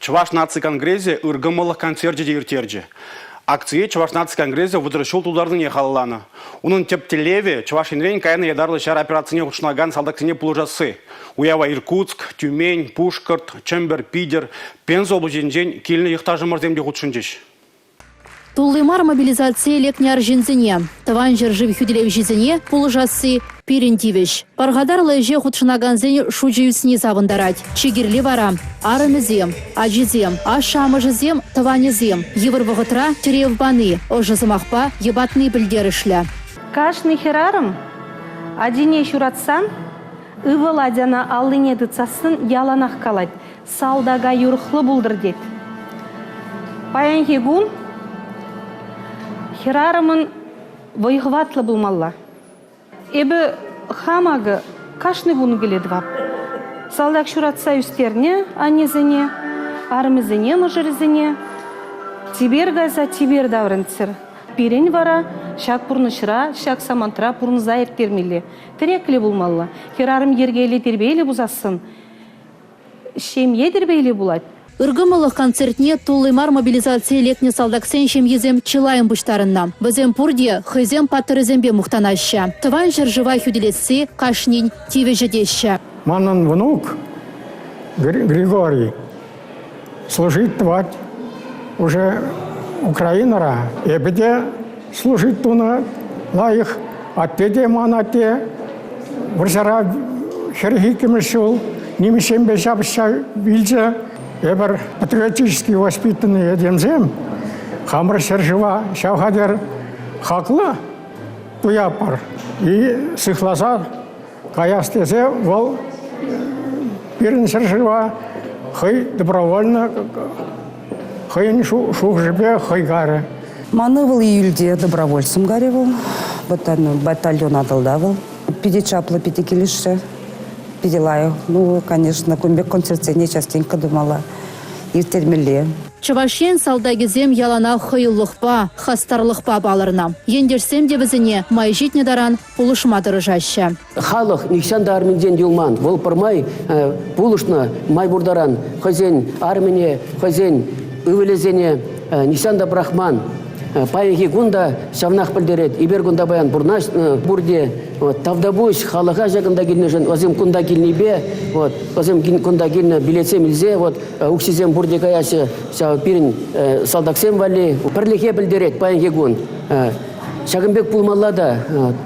Чуваш нации конгрессе ыргымылық концерте дейіртерді. Акция Чуваш нации конгрессе выдрышыл тулардың ехалыланы. Унын тептелеве Чуваш инрен кайны ядарлы шар операцияне ұшынаган салдаксене пулжасы. Уява Иркутск, Тюмень, Пушкарт, Чембер, Пидер, Пенза облженжен келіні ехтажымыр земде құтшынжеш. Туллымар мобилизация лекняр жинзине. Таван жержив хюделев жизине пулжасы пирентивеш. Паргадар лэже худшынаганзен шуджиюсни завандарать. Чигирли вара. Арымызем, аджизем, ашамыжызем, таванезем. Евр вагатра терев баны. Ожызымахпа ебатны білдерішля. Кашны херарым, адине шуратсан, ывыладяна алыне дыцасын яланах калать. Салдага юрхлы булдыр дед. Паянхигун херарымын войхватлы булмалла. Эбі хамагы кашны буны келедвап. Салдак шуратса үстерне, анезіне, арымызіне мұжырызіне. Тибер газа, тибер даврынцыр. Пирен вара, шак пурнышыра, шак самантыра пурныза ертермелі. Тіреклі булмалла. Херарым ергейлі тербейлі бұзасын. Шемье тербейлі булат. Ыргымылық концертне Туллымар мобилизация лекне салдаксен шемьезем чылайым бұштарынна. Бізем пурде хызем паттырызембе мұқтанаща. Тыван жыржыва хюделетсе кашнин тиве жедеща. Манын внук Григорий служит твать уже Украинара. Эбеде служит туна лаих атпеде манате варсара херхикемешул немешем бешапша вильза. Эбер патриотически воспитанный едемзем, хамр сержива шавхадер хаклы туяпар. И сыхласа каястезе вол пирен сержива хай добровольно хай шухжебе хай гаре. Маны был июльде добровольцем гаревал, батальон адалдавал, пидичапла пятикилише. Пиделаю. Ну, конечно, кумбек концертене частенько думала. И в термеле. Чавашен салдагизем ялана хыйллықпа, хастарлықпа балырна. Ендерсем дебізіне май житне даран пулышма дырыжаща. Халық нихсанда арминден юлман. Вол пармай пулышна май бурдаран. Хозен армине, хозен ывелезене нихсанда брахман. Паяги гунда савнах пілдерет, ибер гунда баян бурнаш бурде, тавдабуш халаха жагында келнежен, озем кунда келнебе, озем кунда келне билетсем илзе, уксизем бурде каясы пирин салдаксем вали, пірлихе пілдерет паяги гун. Шагымбек пулмаллада,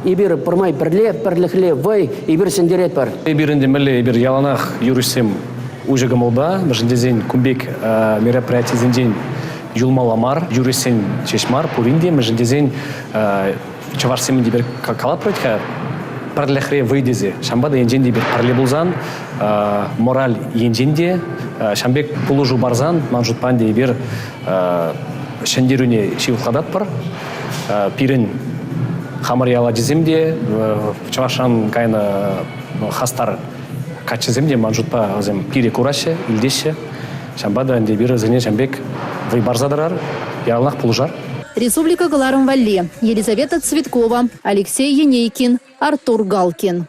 ибер пырмай пірлихле вай, ибер сендерет бар. Иберінде мілі, ибер яланах юрисем ужегім олба, мәжіндезен кумбек мероприятизен ден Юлмаламар, юрисен чешмар, пуринде, межендезен чаварсемен дебер калат пройтка, парлехре выйдезе. Шамбада енжен дебер парле булзан, мораль енженде, шамбек пулужу барзан, манжутпан дебер шендеруне шивхадат пар, пирен хамар яла деземде, чаваршан кайна хастар качеземде, манжутпа пире кураше, илдеше. Шамбада дебер зене шамбек выбарзадарар, яланах пулжар. Республика Галарым Валли, Елизавета Цветкова, Алексей Енейкин, Артур Галкин.